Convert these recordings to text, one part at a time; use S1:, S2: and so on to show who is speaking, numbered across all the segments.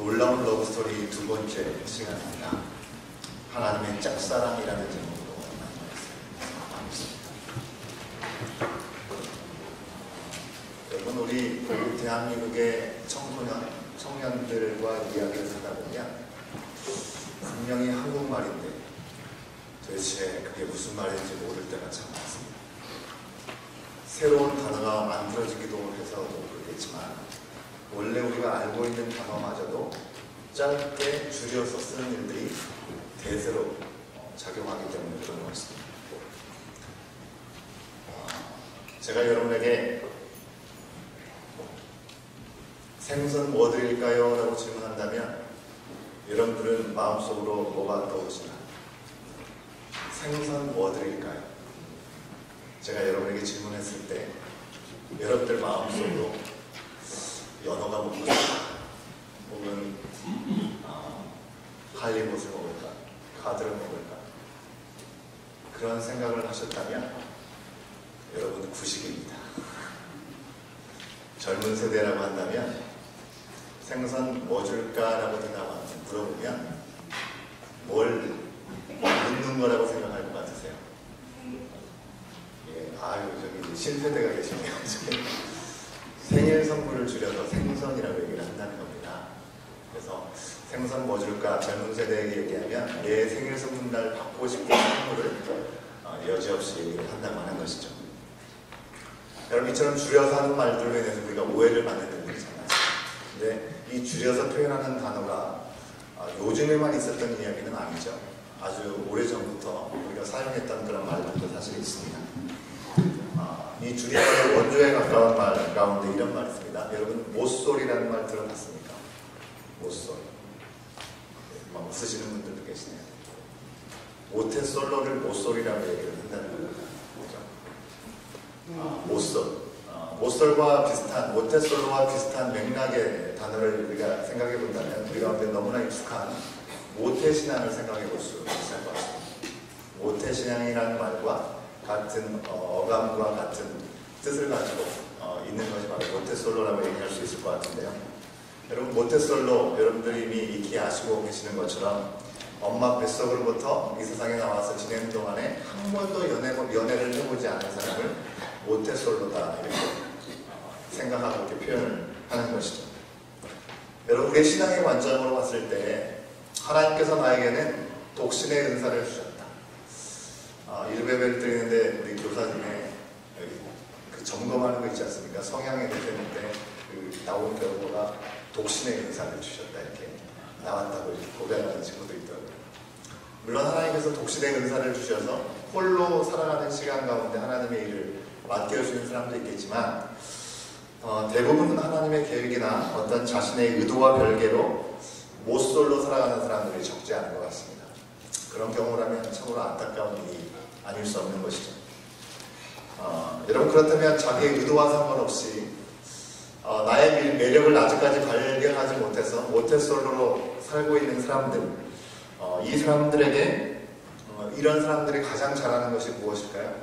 S1: 놀라운 러브스토리 두 번째 시간입니다. 하나님의 짝사랑이라는 제목으로 만나겠습니다. 여러분, 우리 대한민국의 청년들과 이야기를 하다 보면 분명히 한국말인데 도대체 그게 무슨 말인지 모를 때가 참 많습니다. 새로운 단어가 만들어지기도 해서 모르겠지만 원래 우리가 알고 있는 단어마저도 짧게 줄여서 쓰는 일들이 대세로 작용하기 때문에 그런 것 같습니다. 제가 여러분에게 생선 뭐 드릴까요? 라고 질문한다면 여러분들은 마음속으로 뭐가 떠오르시나요? 생선 뭐 드릴까요? 제가 여러분에게 질문했을 때 여러분들 마음속으로 연어가 먹고 싶다, 혹은 할리봇을 먹을까, 카드를 먹을까, 그런 생각을 하셨다면 여러분 구식입니다. 젊은 세대라고 한다면 생선 뭐 줄까? 라고 물어보면 뭘 묻는 거라고 생각할 것 같으세요? 예, 저기 신세대가 계시네요. 생일 선물을 줄여서 생선이라고 얘기를 한다는 겁니다. 그래서 생선 뭐 줄까? 젊은 세대에게 얘기하면 내 생일 선물날 받고 싶은 선물을 여지없이 얘기를 한다고 하는 것이죠. 여러분, 이처럼 줄여서 하는 말들로 인해서 우리가 오해를 받는 일들이 참 많습니다. 근데 이 줄여서 표현하는 단어가 요즘에만 있었던 이야기는 아니죠. 아주 오래전부터 우리가 사용했던 그런 말들도 사실 있습니다. 이 줄임말의 원조에 가까운 말 가운데 이런 말이 있습니다. 여러분, 모쏠이라는 말 들어봤습니까? 모쏠. 막 쓰시는 분들도 계시네요. 모태솔로를 모쏠이라고 얘기를 한다는 거죠. 모쏠. 모쏠과 비슷한, 모태솔로와 비슷한 맥락의 단어를 우리가 생각해 본다면 우리 가운데 너무나 익숙한 모태신앙을 생각해 볼 수 있을 것 같습니다. 모태신앙이라는 말과 같은 어감과 같은 뜻을 가지고 있는 것이 바로 모태솔로라고 얘기할 수 있을 것 같은데요. 여러분, 모태솔로 여러분들이 이미 익히 아시고 계시는 것처럼 엄마 뱃속으로부터 이 세상에 나와서 지내는 동안에 한 번도 연애를 해보지 않은 사람을 모태솔로다 이렇게 생각하고 이렇게 표현을 하는 것이죠. 여러분, 우리의 신앙의 관점으로 봤을 때 하나님께서 나에게는 독신의 은사를 주셨다. 일베베를 드리는데 우리 교사님의 그 점검하는 거 있지 않습니까? 성향에 대표할 때 나온 결과가 독신의 은사를 주셨다 이렇게 나왔다고 이렇게 고백하는 친구도 있더라고요. 물론 하나님께서 독신의 은사를 주셔서 홀로 살아가는 시간 가운데 하나님의 일을 맡겨주는 사람도 있겠지만 대부분은 하나님의 계획이나 어떤 자신의 의도와 별개로 모쏠로 살아가는 사람들이 적지 않은 것 같습니다. 그런 경우라면 참으로 안타까운 일이 아닐 수 없는 것이죠. 여러분, 그렇다면 자기의 의도와 상관없이 나의 매력을 아직까지 발견하지 못해서 모태솔로로 살고 있는 사람들, 이 사람들에게 이런 사람들이 가장 잘하는 것이 무엇일까요?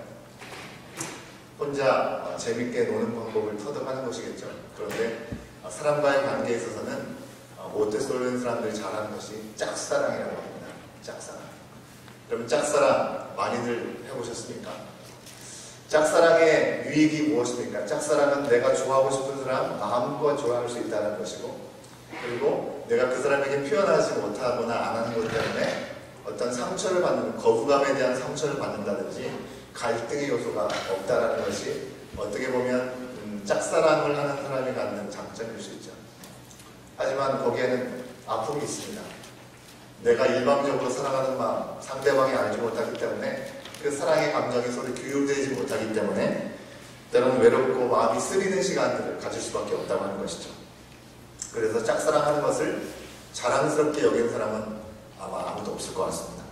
S1: 혼자 재밌게 노는 방법을 터득하는 것이겠죠. 그런데 사람과의 관계에 있어서는 모태솔로인 사람들이 잘하는 것이 짝사랑이라고 합니다. 짝사랑. 여러분, 짝사랑 많이들 해보셨습니까? 짝사랑의 유익이 무엇입니까? 짝사랑은 내가 좋아하고 싶은 사람 마음껏 좋아할 수 있다는 것이고, 그리고 내가 그 사람에게 표현하지 못하거나 안 하는 것 때문에 어떤 상처를 받는, 거부감에 대한 상처를 받는다든지 갈등의 요소가 없다는 것이 어떻게 보면 짝사랑을 하는 사람이 갖는 장점일 수 있죠. 하지만 거기에는 아픔이 있습니다. 내가 일방적으로 살아가는 마음, 상대방이 알지 못하기 때문에 그 사랑의 감정이 서로 교류되지 못하기 때문에 때로는 외롭고 마음이 쓰리는 시간들을 가질 수밖에 없다고 하는 것이죠. 그래서 짝사랑하는 것을 자랑스럽게 여기는 사람은 아마 아무도 없을 것 같습니다.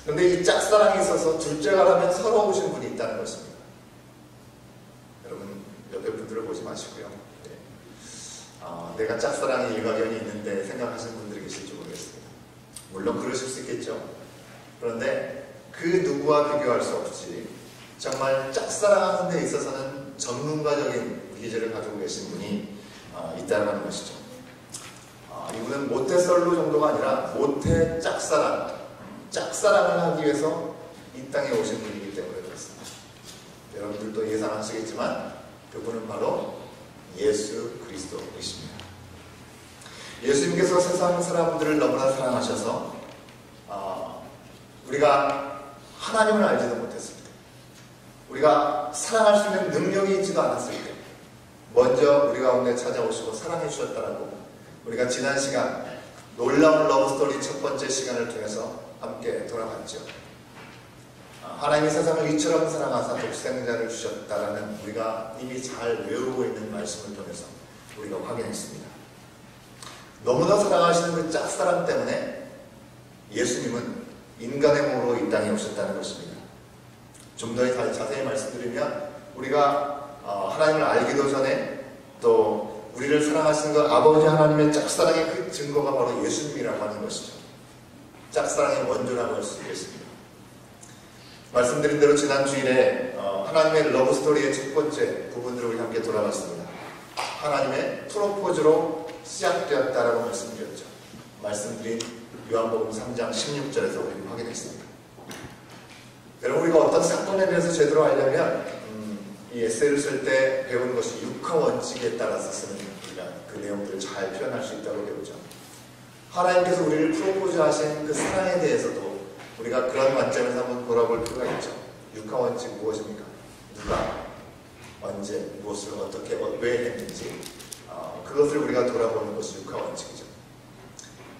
S1: 그런데 이 짝사랑에 있어서 둘째가라면 서러우신 분이 있다는 것입니다. 여러분, 옆에 분들을 보지 마시고요. 내가 짝사랑에 일가견이 있는데 생각하시는 분들이 계실지 모르겠습니다. 물론 그러실 수 있겠죠. 그런데 그 누구와 비교할 수 없이 정말 짝사랑하는 데 있어서는 전문가적인 기질을 가지고 계신 분이 있다는 것이죠. 이분은 모태솔로 정도가 아니라 모태 짝사랑을 하기 위해서 이 땅에 오신 분이기 때문에 그렇습니다. 여러분들도 예상하시겠지만 그분은 바로 예수 그리스도이십니다. 예수님께서 세상 사람들을 너무나 사랑하셔서 우리가 하나님을 알지도 못했을 때, 우리가 사랑할 수 있는 능력이 있지도 않았을 때 먼저 우리 가운데 찾아오시고 사랑해 주셨다라고 우리가 지난 시간 놀라운 러브스토리 첫 번째 시간을 통해서 함께 돌아봤죠. 하나님이 세상을 이처럼 사랑하사 독생자를 주셨다라는 우리가 이미 잘 외우고 있는 말씀을 통해서 우리가 확인했습니다. 너무나 사랑하시는 그 짝사랑 때문에 예수님은 인간의 몸으로 이 땅에 오셨다는 것입니다. 좀 더 자세히 말씀드리면 우리가 하나님을 알기도 전에 또 우리를 사랑하시는 그 아버지 하나님의 짝사랑의 그 증거가 바로 예수님이라고 하는 것이죠. 짝사랑의 원조라고 할 수 있겠습니다. 말씀드린 대로 지난 주일에 하나님의 러브스토리의 첫 번째 부분들을 우리 함께 돌아봤습니다. 하나님의 프로포즈로 시작되었다라고 말씀드렸죠. 말씀드린 요한복음 3장 16절에서 우리는 확인했습니다. 여러분, 우리가 어떤 사건에 대해서 제대로 알려면 이 에세이를 쓸 때 배우는 것이 육하 원칙에 따라서 쓰는 우리가 그 내용들을 잘 표현할 수 있다고 배우죠. 하나님께서 우리를 프로포즈 하신 그 사랑에 대해서도 우리가 그런 관점에서 한번 돌아볼 필요가 있죠. 육하 원칙 무엇입니까? 누가, 언제, 무엇을 어떻게, 왜 했는지 그것을 우리가 돌아보는 것이 육하 원칙이죠.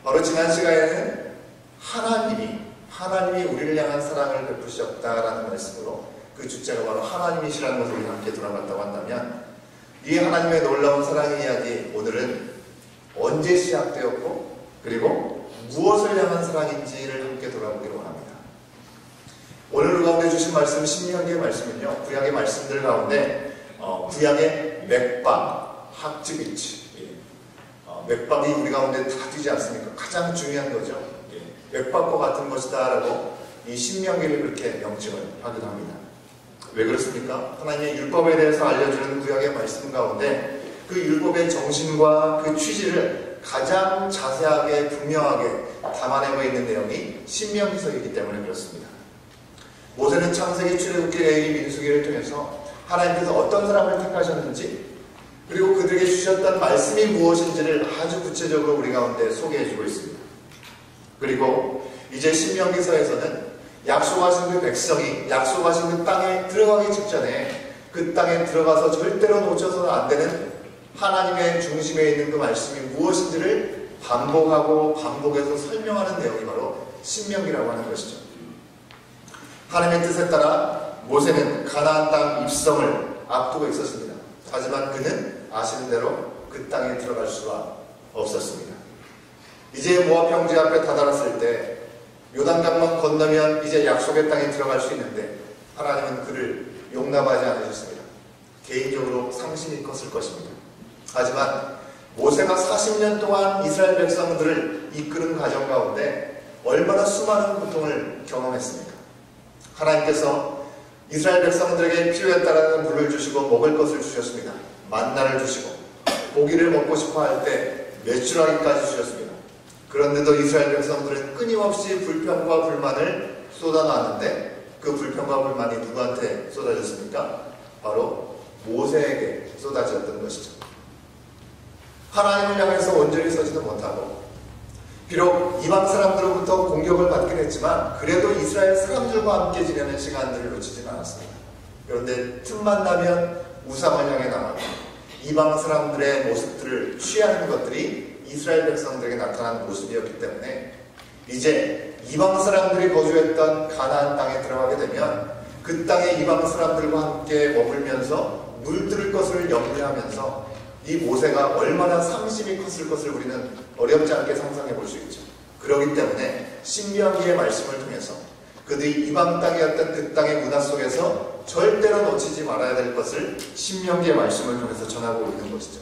S1: 바로 지난 시간에는 하나님이 우리를 향한 사랑을 베푸셨다라는 말씀으로 그 주제가 바로 하나님이시라는 것을 우리 함께 돌아봤다고 한다면, 이 하나님의 놀라운 사랑의 이야기 오늘은 언제 시작되었고 그리고 무엇을 향한 사랑인지를 함께 돌아보기로 합니다. 오늘 우리 가운데 주신 말씀 신명기의 말씀은요, 구약의 말씀들 가운데 구약의 맥박, 학지비치, 맥박이 우리 가운데 다 뛰지 않습니까? 가장 중요한 거죠. 맥박과 같은 것이다 라고 이 신명기를 그렇게 명칭을 하기도 합니다. 왜 그렇습니까? 하나님의 율법에 대해서 알려주는 구약의 말씀 가운데 그 율법의 정신과 그 취지를 가장 자세하게 분명하게 담아내고 있는 내용이 신명기서이기 때문에 그렇습니다. 모세는 창세기, 출애굽기, 레위기, 민수기를 통해서 하나님께서 어떤 사람을 택하셨는지, 그리고 그들에게 주셨던 말씀이 무엇인지를 아주 구체적으로 우리 가운데 소개해주고 있습니다. 그리고 이제 신명기서에서는 약속하신 그 백성이 약속하신 그 땅에 들어가기 직전에 그 땅에 들어가서 절대로 놓쳐서는 안 되는 하나님의 중심에 있는 그 말씀이 무엇인지를 반복해서 설명하는 내용이 바로 신명기라고 하는 것이죠. 하나님의 뜻에 따라 모세는 가나안 땅 입성을 앞두고 있었습니다. 하지만 그는 아시는 대로 그 땅에 들어갈 수가 없었습니다. 이제 모압 평지 앞에 다다랐을 때 요단강만 건너면 이제 약속의 땅에 들어갈 수 있는데 하나님은 그를 용납하지 않으셨습니다. 개인적으로 상심이 컸을 것입니다. 하지만 모세가 40년 동안 이스라엘 백성들을 이끄는 과정 가운데 얼마나 수많은 고통을 경험했습니까? 하나님께서 이스라엘 백성들에게 필요에 따르는 물을 주시고 먹을 것을 주셨습니다. 만나를 주시고 고기를 먹고 싶어 할 때 메추라기까지 주셨습니다. 그런데도 이스라엘 백성들은 끊임없이 불평과 불만을 쏟아놨는데 그 불평과 불만이 누구한테 쏟아졌습니까? 바로 모세에게 쏟아졌던 것이죠. 하나님을 향해서 온전히 서지도 못하고 비록 이방 사람들로부터 공격을 받긴 했지만 그래도 이스라엘 사람들과 함께 지내는 시간들을 놓치진 않았습니다. 그런데 틈만 나면 우상을 향해 나가고 이방 사람들의 모습들을 취하는 것들이 이스라엘 백성들에게 나타난 모습이었기 때문에 이제 이방 사람들이 거주했던 가나안 땅에 들어가게 되면 그 땅의 이방 사람들과 함께 머물면서 물들을 것을 염려하면서 이 모세가 얼마나 상심이 컸을 것을 우리는 어렵지 않게 상상해 볼 수 있죠. 그렇기 때문에 신명기의 말씀을 통해서 그들이 이방 땅이었던 그 땅의 문화 속에서 절대로 놓치지 말아야 될 것을 신명기의 말씀을 통해서 전하고 있는 것이죠.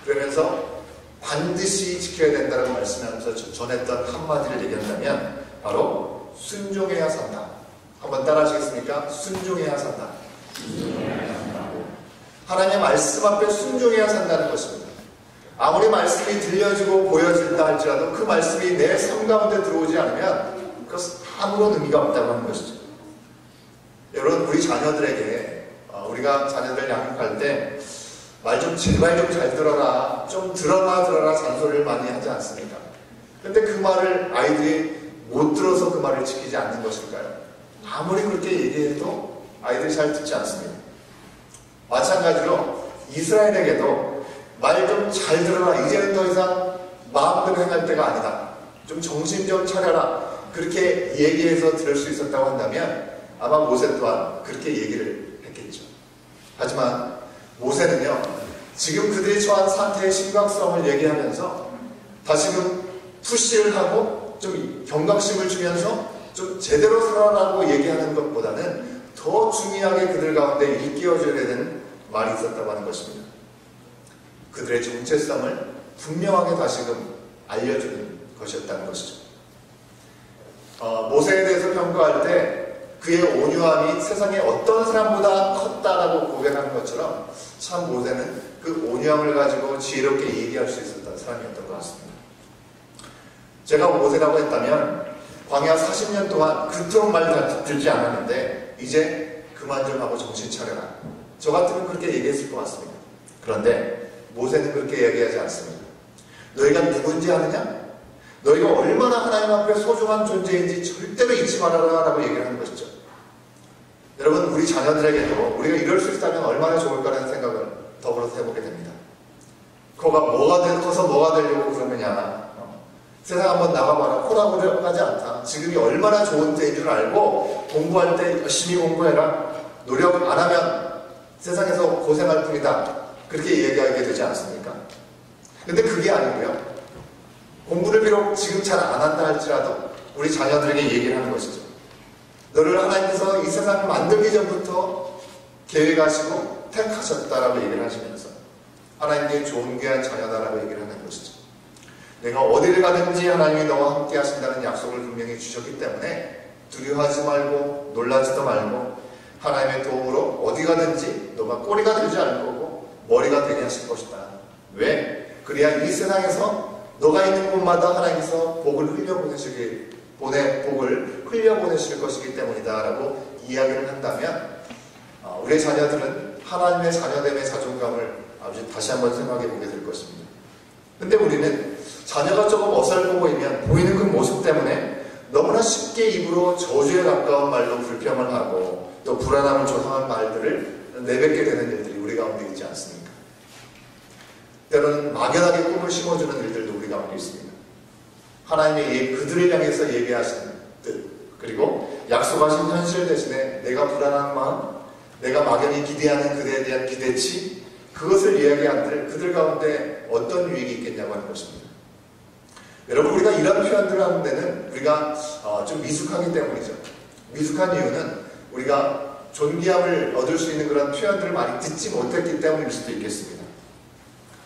S1: 그러면서 반드시 지켜야 된다고 말씀하면서 전했던 한마디를 얘기한다면 바로 순종해야 산다. 한번 따라 하시겠습니까? 순종해야 산다. 하나님의 말씀 앞에 순종해야 산다는 것입니다. 아무리 말씀이 들려지고 보여진다 할지라도 그 말씀이 내 삶 가운데 들어오지 않으면 그것은 아무런 의미가 없다고 하는 것이죠. 여러분, 우리 자녀들에게 우리가 자녀들 양육할 때 말 좀 제발 좀 잘 들어라, 좀 들어라 잔소리를 많이 하지 않습니까? 근데 그 말을 아이들이 못 들어서 그 말을 지키지 않는 것일까요? 아무리 그렇게 얘기해도 아이들이 잘 듣지 않습니다. 마찬가지로 이스라엘에게도 말 좀 잘 들어라, 이제는 더 이상 마음대로 행할 때가 아니다, 좀 정신 좀 차려라, 그렇게 얘기해서 들을 수 있었다고 한다면 아마 모세 또한 그렇게 얘기를 했겠죠. 하지만 모세는요, 지금 그들이 처한 상태의 심각성을 얘기하면서 다시금 푸시를 하고 좀 경각심을 주면서 좀 제대로 살아라고 얘기하는 것보다는 더 중요하게 그들 가운데 일깨워줘야 되는 말이 있었다고 하는 것입니다. 그들의 정체성을 분명하게 다시금 알려주는 것이었다는 것이죠. 모세에 대해서 평가할 때 그의 온유함이 세상에 어떤 사람보다 컸다라고 고백하는 것처럼 참 모세는 그 온유함을 가지고 지혜롭게 얘기할 수 있었던 사람이었던 것 같습니다. 제가 모세라고 했다면 광야 40년 동안 그토록 말 듣지 않았는데 이제 그만 좀 하고 정신 차려라, 저 같으면 그렇게 얘기했을 것 같습니다. 그런데 모세는 그렇게 얘기하지 않습니다. 너희가 누군지 아느냐? 너희가 얼마나 하나님 앞에 소중한 존재인지 절대로 잊지 말아라 라고 얘기를 하는 것이죠. 여러분, 우리 자녀들에게도 우리가 이럴 수 있다면 얼마나 좋을까라는 생각을 더불어서 해보게 됩니다. 그가 커서 뭐가 되려고 그러느냐, 세상 한번 나가봐라, 호라고 하지 않다, 지금이 얼마나 좋은 때인 줄 알고 공부할 때 열심히 공부해라, 노력 안 하면 세상에서 고생할 뿐이다, 그렇게 얘기하게 되지 않습니까? 근데 그게 아니고요, 공부를 비록 지금 잘 안 한다 할지라도 우리 자녀들에게 얘기를 하는 것이죠. 너를 하나님께서 이 세상을 만들기 전부터 계획하시고 택하셨다라고 얘기를 하시면서 하나님께 존귀한 자녀다라고 얘기를 하는 것이죠. 내가 어디를 가든지 하나님이 너와 함께 하신다는 약속을 분명히 주셨기 때문에 두려워하지 말고 놀라지도 말고 하나님의 도움으로 어디 가든지 너가 꼬리가 되지 않을 거고 머리가 되게 하실 것이다. 왜? 그래야 이 세상에서 너가 있는 곳마다 하나님께서 복을 흘려보내실 것이기 때문이다 라고 이야기를 한다면 우리의 자녀들은 하나님의 자녀됨의 자존감을 다시 한번 생각해 보게 될 것입니다. 근데 우리는 자녀가 조금 어설퍼 보이면 보이는 그 모습 때문에 너무나 쉽게 입으로 저주에 가까운 말로 불평을 하고 또 불안함을 조성한 말들을 내뱉게 되는 일들이 우리 가운데 있지 않습니까? 때로는 막연하게 꿈을 심어주는 일들도 우리 가운데 있습니다. 하나님의 그들을 향해서 얘기하시는 뜻, 그리고 약속하신 현실 대신에 내가 불안한 마음, 내가 막연히 기대하는 그대에 대한 기대치, 그것을 이야기한들 그들 가운데 어떤 유익이 있겠냐고 하는 것입니다. 여러분, 우리가 이런 표현들을 하는 데는 우리가 좀 미숙하기 때문이죠. 미숙한 이유는 우리가 존귀함을 얻을 수 있는 그런 표현들을 많이 듣지 못했기 때문일 수도 있겠습니다.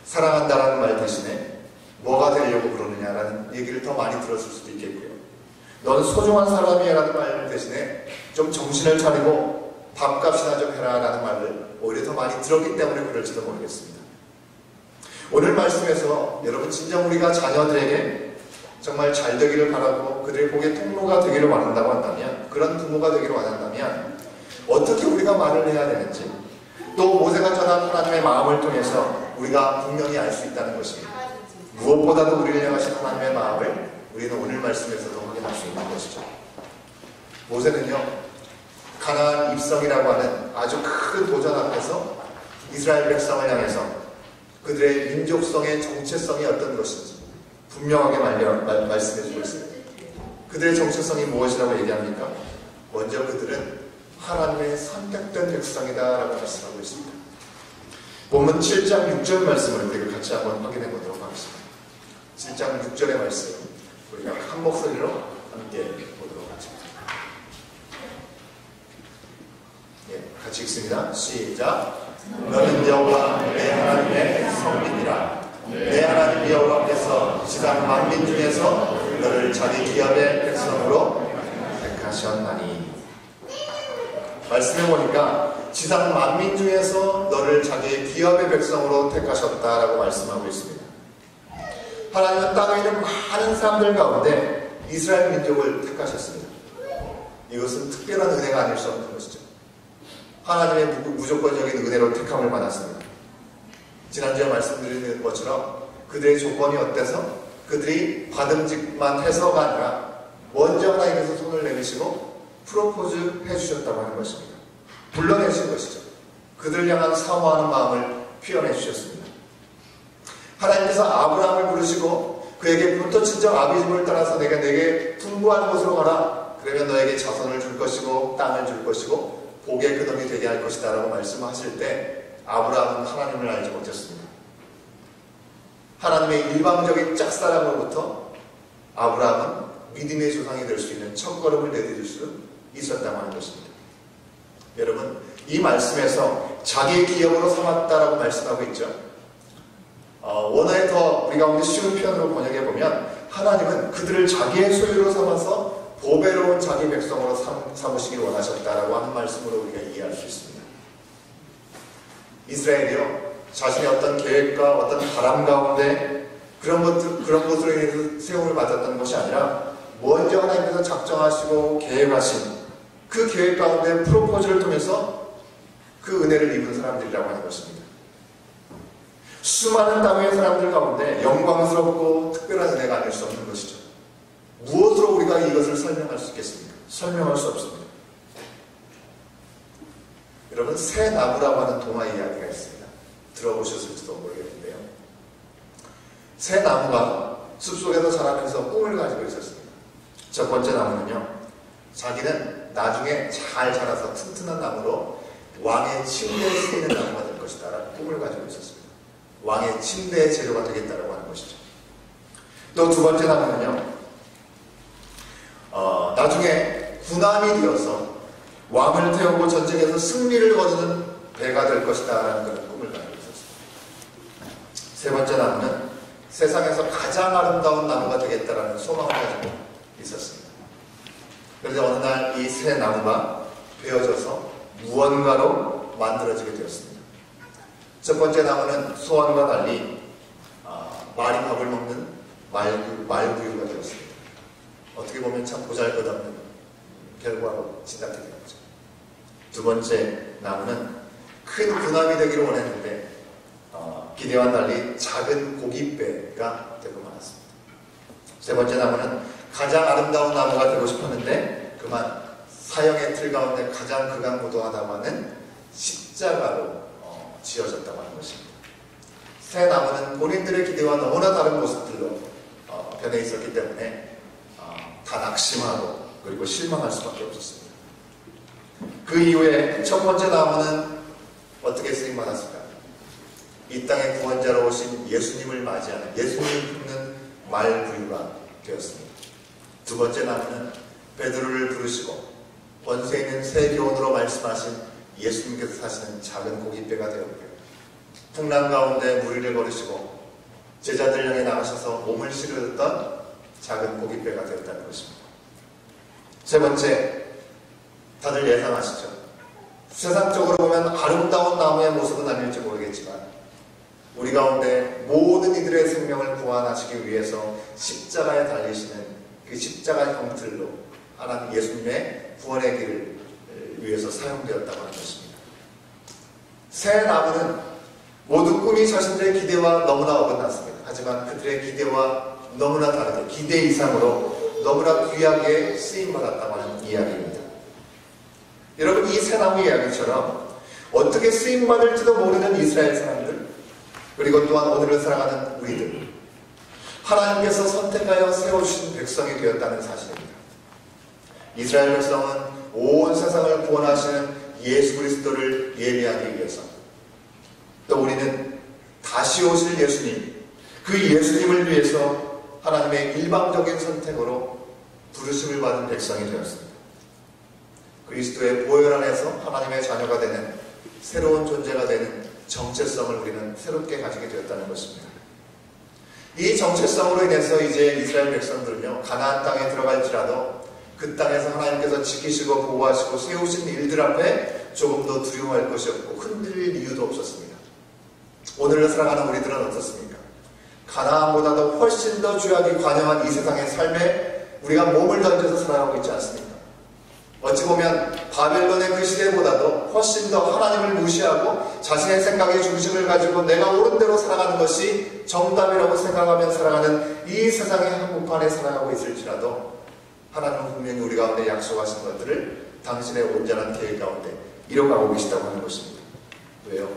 S1: 사랑한다라는 말 대신에 뭐가 되려고 그러느냐라는 얘기를 더 많이 들었을 수도 있겠고요. 넌 소중한 사람이야 라는 말 대신에 좀 정신을 차리고 밥값이나 좀 해라 라는 말을 오히려 더 많이 들었기 때문에 그럴지도 모르겠습니다. 오늘 말씀에서 여러분, 진정 우리가 자녀들에게 정말 잘 되기를 바라고 그들의 복의 통로가 되기를 원한다고 한다면, 그런 부모가 되기를 원한다면 어떻게 우리가 말을 해야 되는지, 또 모세가 전한 하나님의 마음을 통해서 우리가 분명히 알 수 있다는 것입니다. 무엇보다도 우리를 향하신 하나님의 마음을 우리는 오늘 말씀에서도 확인할 수 있는 것이죠. 모세는요, 가나안 입성이라고 하는 아주 큰 도전 앞에서 이스라엘 백성을 향해서 그들의 민족성의 정체성이 어떤 것인지 분명하게 말씀해주고 있습니다. 그들의 정체성이 무엇이라고 얘기합니까? 먼저 그들은 하나님의 선택된 백성이다 라고 말씀하고 있습니다. 본문 7장 6절 말씀을 우리가 같이 한번 확인해 보도록 하겠습니다. 7장 6절의 말씀 우리가 한 목소리로 함께 보도록 하겠습니다. 같이 읽습니다. 시작. 너는 여호와 내 하나님의 성민이라. 내 하나님 여호와께서 지상 만민 중에서 너를 자기 기업의 백성으로 택하셨나니. 말씀해 보니까 지상 만민 중에서 너를 자기의 기업의 백성으로 택하셨다라고 말씀하고 있습니다. 하나님은 땅에 있는 많은 사람들 가운데 이스라엘 민족을 택하셨습니다. 이것은 특별한 은혜가 아닐 수 없는 것이죠. 하나님의 무조건적인 은혜로 택함을 받았습니다. 지난주에 말씀드린 것처럼 그들의 조건이 어때서 그들이 받음직만 해서가 아니라 먼저 하나님께서 손을 내미시고 프로포즈 해주셨다고 하는 것입니다. 불러내신 것이죠. 그들을 향한 사모하는 마음을 표현해 주셨습니다. 하나님께서 아브라함을 부르시고 그에게 본토 친정 아비집을 따라서 내가 내게 풍부한 곳으로 가라. 그러면 너에게 자손을 줄 것이고 땅을 줄 것이고 복의 근원이 되게 할 것이다 라고 말씀하실 때 아브라함은 하나님을 알지 못했습니다. 하나님의 일방적인 짝사랑으로부터 아브라함은 믿음의 조상이 될 수 있는 첫걸음을 내디딜 수 있었다고 하는 것입니다. 여러분, 이 말씀에서 자기의 기업으로 삼았다라고 말씀하고 있죠. 원어에 더 우리 가운데 쉬운 표현으로 번역해보면 하나님은 그들을 자기의 소유로 삼아서 보배로운 자기 백성으로 삼으시길 원하셨다라고 하는 말씀으로 우리가 이해할 수 있습니다. 이스라엘이요, 자신의 어떤 계획과 어떤 바람 가운데 그런 것으로 인해서 세움을 맞았던 것이 아니라 먼저 하나님께서 작정하시고 계획하신 그 계획 가운데 프로포즈를 통해서 그 은혜를 입은 사람들이라고 하는 것입니다. 수많은 땅의 사람들 가운데 영광스럽고 특별한 은혜가 아닐 수 없는 것이죠. 무엇으로 우리가 이것을 설명할 수 있겠습니까? 설명할 수 없습니다. 여러분, 새 나무라고 하는 동화 이야기가 있습니다. 들어보셨을지도 모르겠는데요. 새 나무가 숲속에서 자라면서 꿈을 가지고 있었습니다. 첫 번째 나무는요, 자기는 나중에 잘 자라서 튼튼한 나무로 왕의 침대에 쓰이는 나무가 될 것이다 라는 꿈을 가지고 있었습니다. 왕의 침대의 재료가 되겠다라고 하는 것이죠. 또 두 번째 나무는요, 나중에 군함이 되어서 왕을 태우고 전쟁에서 승리를 거두는 배가 될 것이다 라는 그런 꿈을 가지고 있었습니다. 세 번째 나무는 세상에서 가장 아름다운 나무가 되겠다라는 소망을 가지고 있었습니다. 그런데 어느 날 이 새 나무가 베어져서 무언가로 만들어지게 되었습니다. 첫 번째 나무는 소원과 달리 말이 밥을 먹는 말구유가 되었습니다. 어떻게 보면 참 보잘것없는 결과로 진단되게 되었죠. 두 번째 나무는 큰 군함이 되기를 원했는데 기대와 달리 작은 고깃배가 되고 말았습니다. 세 번째 나무는 가장 아름다운 나무가 되고 싶었는데 그만 사형의 틀 가운데 가장 극악무도하다고 하는 십자가로 지어졌다고 하는 것입니다. 새 나무는 본인들의 기대와 너무나 다른 모습들로 변해 있었기 때문에 다 낙심하고 그리고 실망할 수밖에 없었습니다. 그 이후에 첫 번째 나무는 어떻게 쓰임받았을까요? 이 땅의 구원자로 오신 예수님을 맞이하는 예수님을 품는 말구유가 되었습니다. 두 번째 나무는 베드로를 부르시고 권세 있는 새 교훈으로 말씀하신 예수님께서 사시는 작은 고깃배가 되었고요. 풍랑 가운데 무리를 걸으시고 제자들 향해 나가셔서 몸을 실으셨던 작은 고깃배가 되었다는 것입니다. 세 번째, 다들 예상하시죠? 세상적으로 보면 아름다운 나무의 모습은 아닐지 모르겠지만 우리 가운데 모든 이들의 생명을 구원하시기 위해서 십자가에 달리시는 그 십자가의 형틀로 하나님 예수님의 구원의 길을 위해서 사용되었다고 하는 것입니다. 새 나무는 모두 꿈이 자신들의 기대와 너무나 어긋났습니다. 하지만 그들의 기대와 너무나 다르게 기대 이상으로 너무나 귀하게 쓰임받았다고 하는 이야기입니다. 여러분, 이 새 나무 이야기처럼 어떻게 쓰임받을지도 모르는 이스라엘 사람들, 그리고 또한 오늘을 살아가는 우리들, 하나님께서 선택하여 세워주신 백성이 되었다는 사실입니다. 이스라엘 백성은 온 세상을 구원하시는 예수 그리스도를 예비하기 위해서, 또 우리는 다시 오실 예수님, 그 예수님을 위해서 하나님의 일방적인 선택으로 부르심을 받은 백성이 되었습니다. 그리스도의 보혈 안에서 하나님의 자녀가 되는 새로운 존재가 되는 정체성을 우리는 새롭게 가지게 되었다는 것입니다. 이 정체성으로 인해서 이제 이스라엘 백성들은요, 가나안 땅에 들어갈지라도 그 땅에서 하나님께서 지키시고 보호하시고 세우신 일들 앞에 조금 더 두려워할 것이 없고 흔들릴 이유도 없었습니다. 오늘을 살아가는 우리들은 어떻습니까? 가나안보다도 훨씬 더 죄악이 관영한 이 세상의 삶에 우리가 몸을 던져서 살아가고 있지 않습니까? 어찌 보면 바벨론의 그 시대보다도 훨씬 더 하나님을 무시하고 자신의 생각의 중심을 가지고 내가 옳은 대로 살아가는 것이 정답이라고 생각하며 살아가는 이 세상의 한복판에 살아가고 있을지라도 하나님은 분명히 우리 가운데 약속하신 것들을 당신의 온전한 계획 가운데 이뤄가고 계시다고 하는 것입니다. 왜요?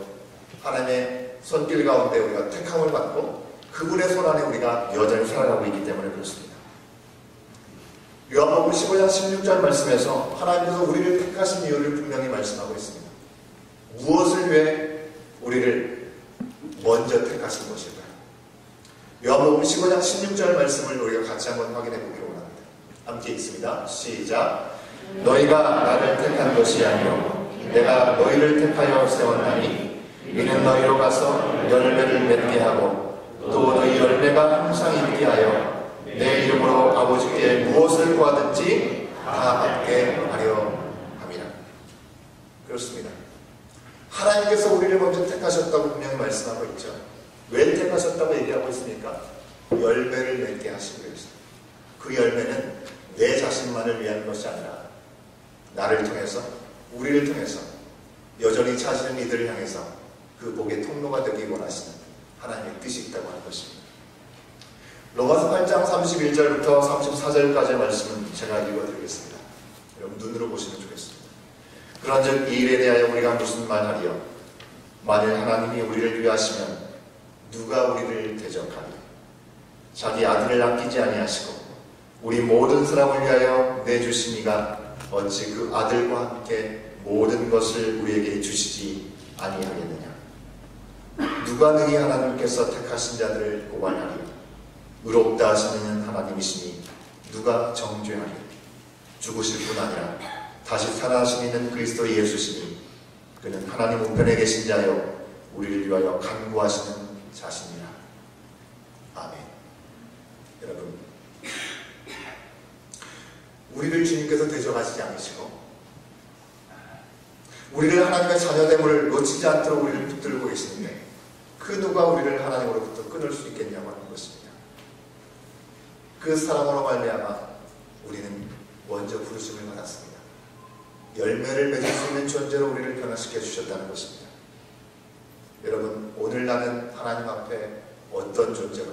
S1: 하나님의 손길 가운데 우리가 택함을 받고 그분의 손 안에 우리가 여전히 살아가고 있기 때문에 그렇습니다. 요한복음 15장 16절 말씀에서 하나님께서 우리를 택하신 이유를 분명히 말씀하고 있습니다. 무엇을 위해 우리를 먼저 택하신 것일까요? 요한복음 15장 16절 말씀을 우리가 같이 한번 확인해 보기로 원합니다. 함께 읽습니다. 시작. 너희가 나를 택한 것이 아니요 내가 너희를 택하여 세웠나니 이는 너희로 가서 열매를 맺게 하고 또 너희 열매가 항상 있게 하여 내 이름으로 아버지께 무엇을 구하든지 다 받게 하려 함이라. 그렇습니다. 하나님께서 우리를 먼저 택하셨다고 분명히 말씀하고 있죠. 왜 택하셨다고 얘기하고 있습니까? 열매를 맺게 하시기 위해서. 그 열매는 내 자신만을 위한 것이 아니라 나를 통해서, 우리를 통해서 여전히 찾으는 이들을 향해서 그 복의 통로가 되기 원하시는 하나님의 뜻이 있다고 하는 것입니다. 로마서 8장 31절부터 34절까지의 말씀은 제가 읽어드리겠습니다. 여러분 눈으로 보시면 좋겠습니다. 그런즉 이 일에 대하여 우리가 무슨 말하리요? 만일 하나님이 우리를 위하시면 누가 우리를 대적하리? 자기 아들을 아끼지 아니하시고 우리 모든 사람을 위하여 내주신 이가 어찌 그 아들과 함께 모든 것을 우리에게 주시지 아니하겠느냐? 누가 능히 하나님께서 택하신 자들을 고발하리요? 의롭다 하시는 이는 하나님이시니 누가 정죄하리요? 죽으실 뿐 아니라 다시 살아나신 이는 그리스도 예수시니 그는 하나님 우편에 계신 자요 우리를 위하여 간구하시는 자시니라. 아멘. 여러분, 우리를 주님께서 대적하시지 않으시고 우리를 하나님의 자녀됨을 놓치지 않도록 우리를 붙들고 계시는데 그 누가 우리를 하나님으로부터 끊을 수 있겠냐고 하는 것입니다. 그 사랑으로 말미암아 우리는 먼저 부르심을 받았습니다. 열매를 맺을 수 있는 존재로 우리를 변화시켜 주셨다는 것입니다. 여러분, 오늘 나는 하나님 앞에 어떤 존재로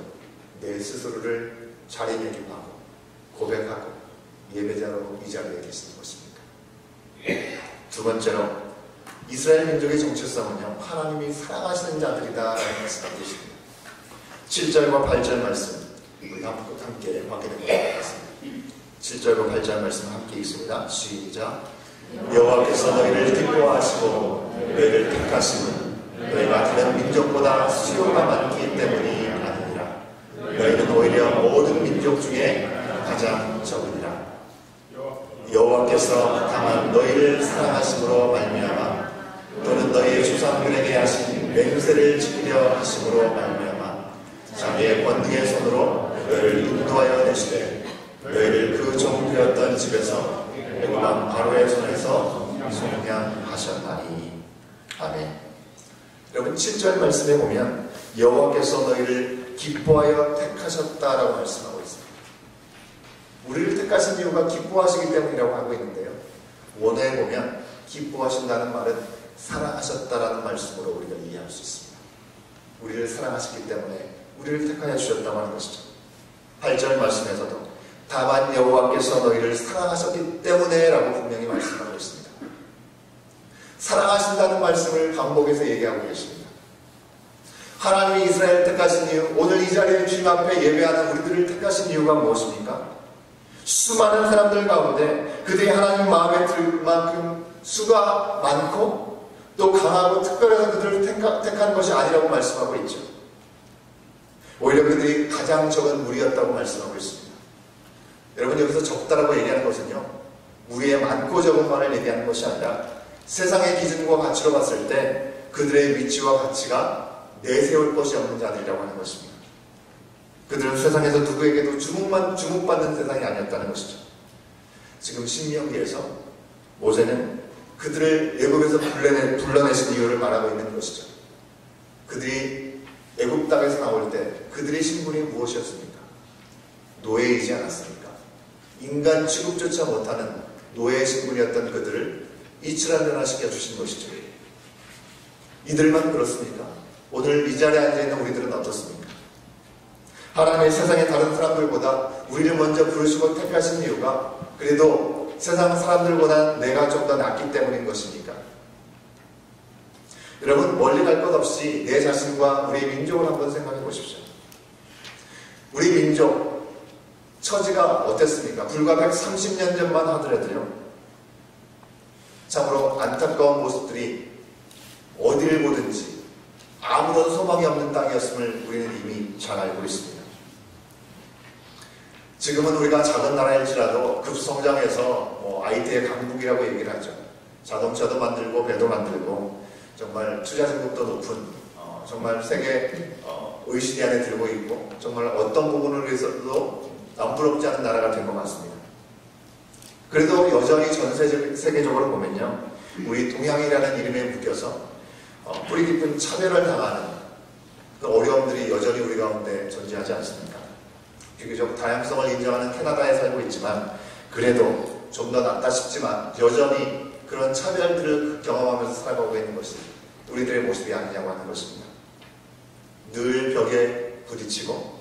S1: 내 스스로를 자리매김하고 고백하고 예배자로 이 자리에 계시는 것입니까? 두 번째로 이스라엘 민족의 정체성은요, 하나님이 사랑하시는 자들이다라는 말씀하고 계십니다. 7절과 8절 말씀 우리 함께 확인해 보도록 하겠습니다. 7절과 8절 말씀 함께 읽습니다. 시작. 여호와께서 너희를 기뻐하시고 너희를 택하심은 너희가 다른 민족보다 수요가 많기 때문이 아니니라. 너희는 오히려 모든 민족 중에 가장 적으니라. 여호와께서 다만 너희를 사랑하심으로 말미암아 또는 너희의 조상들에게 하신 맹세를 지키려 하심으로 말미암아 자기의 권능의 손으로 너희를 인도하여 내시되 너희를 그 종되었던 집에서 애굽왕 바로의 손에서 속량하셨나니. 아멘. 여러분 7절 말씀에 보면 여호와께서 너희를 기뻐하여 택하셨다라고 말씀하고 있습니다. 우리를 택하신 이유가 기뻐하시기 때문이라고 하고 있는데요, 원어에 보면 기뻐하신다는 말은 사랑하셨다라는 말씀으로 우리가 이해할 수 있습니다. 우리를 사랑하시기 때문에 우리를 택하여 주셨다고 하는 것이죠. 8절 말씀에서도 다만 여호와께서 너희를 사랑하셨기 때문에 라고 분명히 말씀하고 있습니다. 사랑하신다는 말씀을 반복해서 얘기하고 계십니다. 하나님이 이스라엘 택하신 이유, 오늘 이 자리에 주님 앞에 예배하는 우리들을 택하신 이유가 무엇입니까? 수많은 사람들 가운데 그들이 하나님 마음에 들 만큼 수가 많고 또 강하고 특별해서 그들을 택한 것이 아니라고 말씀하고 있죠. 오히려 그들이 가장 적은 무리였다고 말씀하고 있습니다. 여러분, 여기서 적다라고 얘기하는 것은요, 우리의 많고 적은만을 얘기하는 것이 아니라 세상의 기준과 가치로 봤을 때 그들의 위치와 가치가 내세울 것이 없는 자들이라고 하는 것입니다. 그들은 세상에서 누구에게도 주목받는 세상이 아니었다는 것이죠. 지금 신명기에서 모세는 그들을 애굽에서 불러내신 이유를 말하고 있는 것이죠. 그들이 애굽 땅에서 나올 때 그들이 그들의 신분이 무엇이었습니까? 노예이지 않았습니까? 인간 취급조차 못하는 노예 신분이었던 그들을 이치란 변화시켜 주신 것이죠. 이들만 그렇습니까? 오늘 이 자리에 앉아있는 우리들은 어떻습니까? 하나님의 세상의 다른 사람들보다 우리를 먼저 부르시고 택하신 이유가 그래도 세상 사람들보다 내가 좀 더 낫기 때문인 것입니까? 여러분, 멀리 갈 것 없이 내 자신과 우리 민족을 한번 생각해 보십시오. 우리 민족 처지가 어땠습니까? 불과 130년 전만 하더라도요, 참으로 안타까운 모습들이 어디를 보든지 아무런 소망이 없는 땅이었음을 우리는 이미 잘 알고 있습니다. 지금은 우리가 작은 나라일지라도 급성장해서 IT의 강국이라고 얘기를 하죠. 자동차도 만들고 배도 만들고 정말 투자 등급도 높은 정말 세계 OECD 안에 들고 있고 정말 어떤 부분을 위해서도 남부럽지 않은 나라가 된 것 같습니다. 그래도 여전히 전 세계적으로 보면요, 우리 동양이라는 이름에 묶여서 뿌리 깊은 차별을 당하는 그 어려움들이 여전히 우리 가운데 존재하지 않습니까? 비교적 다양성을 인정하는 캐나다에 살고 있지만 그래도 좀 더 낫다 싶지만 여전히 그런 차별들을 경험하면서 살아가고 있는 것이 우리들의 모습이 아니냐고 하는 것입니다. 늘 벽에 부딪히고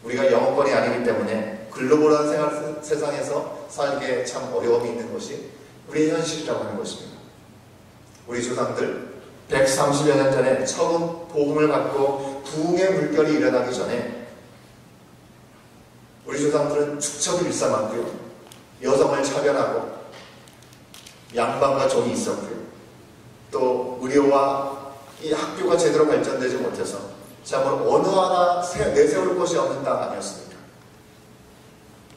S1: 우리가 영어권이 아니기 때문에 글로벌한 세상에서 살기에 참 어려움이 있는 것이 우리의 현실이라고 하는 것입니다. 우리 조상들 130여 년 전에 처음 복음을 받고 부흥의 물결이 일어나기 전에 우리 조상들은 축척을 일삼았고요, 여성을 차별하고 양반과 종이 있었고요, 또 의료와 이 학교가 제대로 발전되지 못해서 참으로 어느 하나 내세울 곳이 없는 땅 아니었습니까?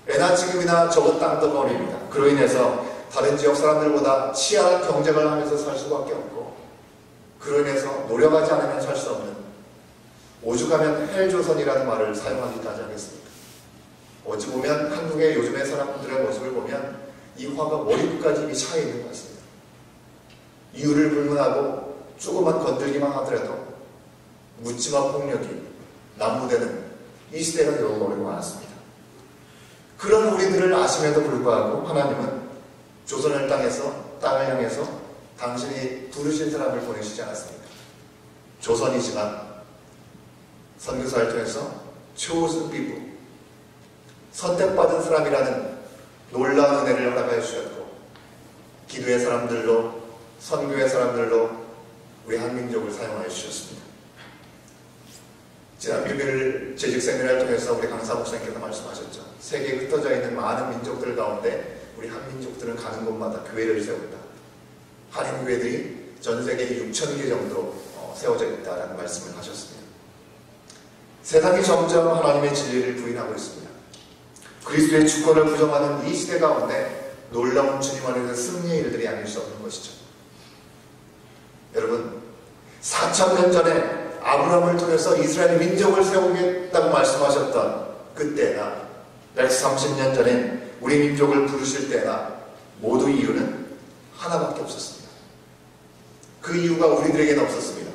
S1: 애나 지금이나 적은 땅덩어리입니다. 그로 인해서 다른 지역 사람들보다 치열한 경쟁을 하면서 살 수밖에 없고, 그로 인해서 노력하지 않으면 살 수 없는, 오죽하면 헬조선이라는 말을 사용하기까지 하겠습니까? 어찌 보면 한국의 요즘의 사람들의 모습을 보면 이 화가 머리끝까지 이미 차 있는 것 같습니다. 이유를 불문하고 조금만 건들기만 하더라도 묻지마 폭력이 난무되는 이 시대가 되어버리고 말았습니다. 그런 우리들을 아심에도 불구하고 하나님은 조선을 땅을 향해서 당신이 부르신 사람을 보내시지 않았습니다. 조선이지만 선교사를 통해서 chosen people, 선택받은 사람이라는 놀라운 은혜를 허락해 주셨고, 기도의 사람들로, 선교의 사람들로 우리 한민족을 사용하여 주셨습니다. 지난 비밀 재직 세미나를 통해서 우리 강사 목사님께서 말씀하셨죠. 세계에 흩어져 있는 많은 민족들 가운데 우리 한민족들은 가는 곳마다 교회를 세운다. 한인교회들이 전 세계 6,000개 정도 세워져 있다라는 말씀을 하셨습니다. 세상이 점점 하나님의 진리를 부인하고 있습니다. 그리스도의 주권을 부정하는 이 시대 가운데 놀라운 주님 안에서 승리의 일들이 아닐 수 없는 것이죠. 여러분, 4,000년 전에 아브라함을 통해서 이스라엘 민족을 세우겠다고 말씀하셨던 그때나 130년 전에 우리 민족을 부르실 때나 모두 이유는 하나밖에 없었습니다. 그 이유가 우리들에게는 없었습니다.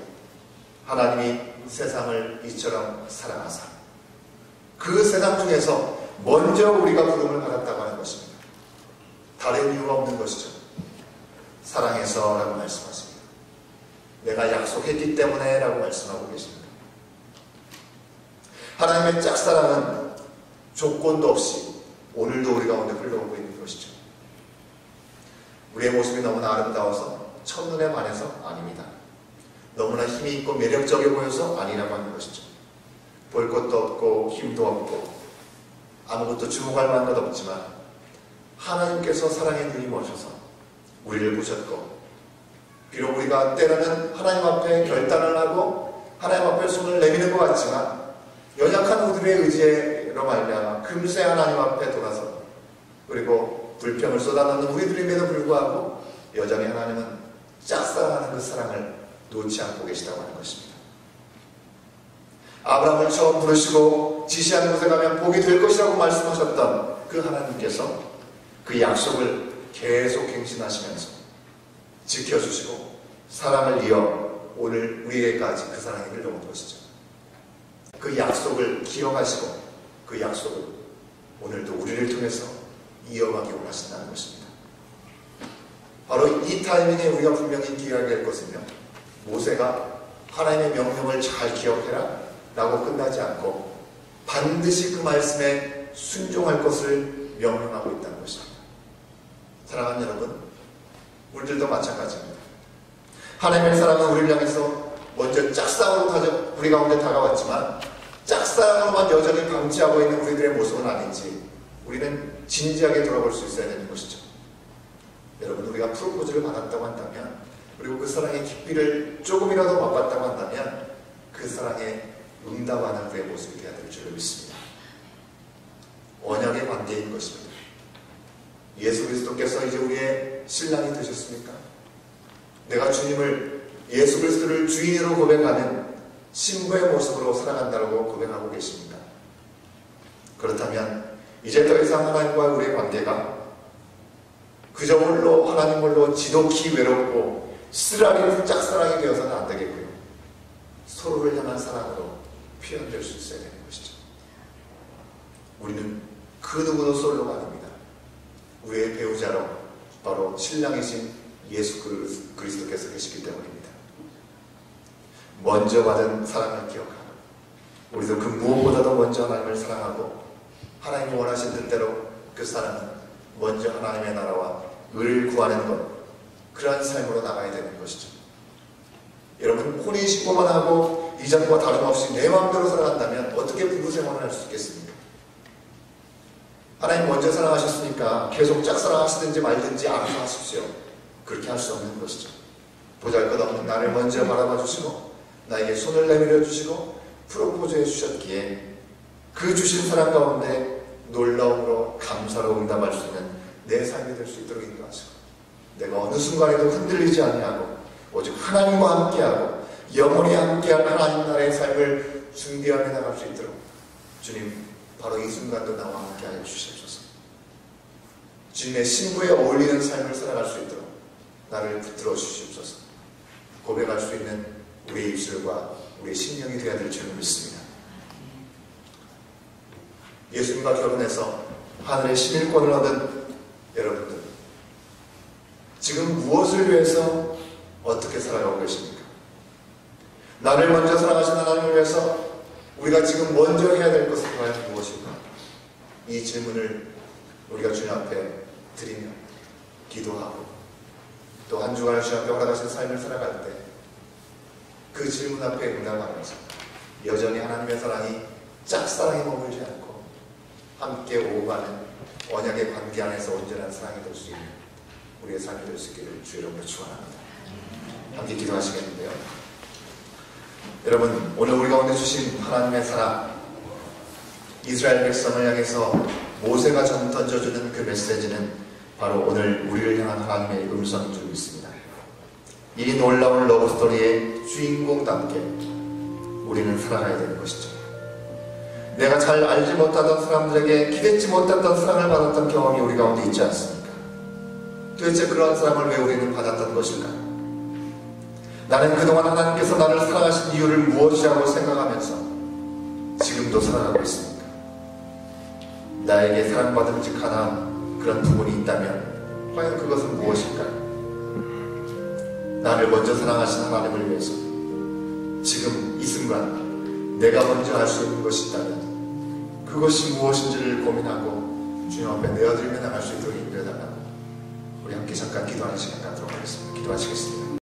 S1: 하나님이 세상을 이처럼 사랑하사 그 세상 중에서 먼저 우리가 부름을 받았다고 하는 것입니다. 다른 이유가 없는 것이죠. 사랑해서라고 말씀하십니다. 내가 약속했기 때문에 라고 말씀하고 계십니다. 하나님의 짝사랑은 조건도 없이 오늘도 우리 가운데 흘러오고 있는 것이죠. 우리의 모습이 너무나 아름다워서 첫눈에 반해서 아닙니다. 너무나 힘이 있고 매력적이 보여서 아니라고 하는 것이죠. 볼 것도 없고 힘도 없고 아무것도 주목할 만한 것 없지만 하나님께서 사랑의 눈이 머셔서 우리를 보셨고, 비록 우리가 때로는 하나님 앞에 결단을 하고 하나님 앞에 손을 내미는 것 같지만 연약한 우리의 의지로 말미암아 금세 하나님 앞에 돌아서 그리고 불평을 쏟아놓는 우리들임에도 불구하고 여전히 하나님은 짝사랑하는 그 사랑을 놓지 않고 계시다고 하는 것입니다. 아브라함을 처음 부르시고 지시하는 곳에 가면 복이 될 것이라고 말씀하셨던 그 하나님께서 그 약속을 계속 갱신하시면서 지켜주시고 사랑을 이어 오늘 우리에게까지 그 사랑이 흘러온 것이죠. 그 약속을 기억하시고 그 약속을 오늘도 우리를 통해서 이어가기 원하신다는 것입니다. 바로 이 타이밍에 우리가 분명히 기억해야 될 것은요, 모세가 하나님의 명령을 잘 기억해라 라고 끝나지 않고 반드시 그 말씀에 순종할 것을 명령하고 있다는 것입니다. 사랑하는 여러분, 우리들도 마찬가지입니다. 하나님의 사랑은 우리를 향해서 먼저 짝사랑으로 우리 가운데 다가왔지만 짝사랑으로만 여전히 방치하고 있는 우리들의 모습은 아닌지 우리는 진지하게 돌아볼 수 있어야 되는 것이죠. 여러분, 우리가 프로포즈를 받았다고 한다면, 그리고 그 사랑의 깊이를 조금이라도 맛봤다고 한다면 그 사랑에 응답하는 우리의 모습이 되어야 될 줄로 믿습니다. 언약의 관계인 것입니다. 예수 그리스도께서 이제 우리의 신랑이 되셨습니까? 내가 주님을, 예수 그리스도를 주인으로 고백하는 신부의 모습으로 살아간다고 고백하고 계십니다. 그렇다면 이제 더 이상 하나님과 우리의 관계가 그저 홀로 하나님 홀로 지독히 외롭고 쓰라린 짝사랑이 되어서는 안 되겠고요. 서로를 향한 사랑으로 표현될 수 있어야 되는 것이죠. 우리는 그 누구도 솔로가 아닙니다. 우리의 배우자로 바로 신랑이신 예수 그리스도께서 계시기 때문입니다. 먼저 받은 사랑을 기억하고 우리도 그 무엇보다도 먼저 하나님을 사랑하고 하나님이 원하신 뜻대로 그 사랑은 먼저 하나님의 나라와 의를 구하는 것, 그러한 삶으로 나가야 되는 것이죠. 여러분, 혼인신고만 하고 이전과 다름없이 내 마음대로 살아간다면 어떻게 부부생활을 할 수 있겠습니까? 하나님 먼저 사랑하셨으니까 계속 짝사랑하시든지 말든지 알아서 하십시오. 그렇게 할 수 없는 것이죠. 보잘것없는 나를 먼저 바라봐 주시고 나에게 손을 내밀어 주시고 프로포즈해 주셨기에 그 주신 사랑 가운데 놀라움으로 감사로 응답할 수 있는 내 삶이 될 수 있도록 인도하시고, 내가 어느 순간에도 흔들리지 아니하고 오직 하나님과 함께하고 영원히 함께할 하나님 나라의 삶을 준비하며 나갈 수 있도록 주님, 바로 이 순간도 나와 함께하여 주시옵소서. 주님의 신부에 어울리는 삶을 살아갈 수 있도록 나를 붙들어 주시옵소서. 고백할 수 있는 우리의 입술과 우리의 심령이 되어야 될 줄 믿습니다. 예수님과 결혼해서 하늘의 시민권을 얻은 여러분들, 지금 무엇을 위해서 어떻게 살아가고 계십니까? 나를 먼저 사랑하신 하나님을 위해서 우리가 지금 먼저 해야 될 것은 과연 무엇인가? 이 질문을 우리가 주님 앞에 드리며 기도하고 또 한 주간을 주님 앞에 허락하신 삶을 살아갈 때 그 질문 앞에 응답하면서 여전히 하나님의 사랑이 짝사랑에 머물지 않고 함께 오가는 언약의 관계 안에서 온전한 사랑이 될 수 있는 우리의 삶이 될 수 있기를 주 이름으로 축원합니다. 함께 기도하시겠는데요. 여러분, 오늘 우리 가운데 주신 하나님의 사랑, 이스라엘 백성을 향해서 모세가 던져주는 그 메시지는 바로 오늘 우리를 향한 하나님의 음성인 줄 믿습니다. 이 놀라운 러브스토리의 주인공답게 우리는 살아가야 되는 것이죠. 내가 잘 알지 못하던 사람들에게 기대치 못했던 사랑을 받았던 경험이 우리 가운데 있지 않습니까? 도대체 그런 사랑을 왜 우리는 받았던 것일까? 나는 그동안 하나님께서 나를 사랑하신 이유를 무엇이라고 생각하면서 지금도 살아가고 있습니까? 나에게 사랑받은 즉 하나 그런 부분이 있다면 과연 그것은 무엇일까요? 나를 먼저 사랑하신 하나님을 위해서 지금 이 순간 내가 먼저 할 수 있는 것이 있다면 그것이 무엇인지를 고민하고 주님 앞에 내어드리며 나갈 수 있도록 인도해달라고 우리 함께 잠깐 기도하는 시간 갖도록 하겠습니다. 기도하시겠습니다.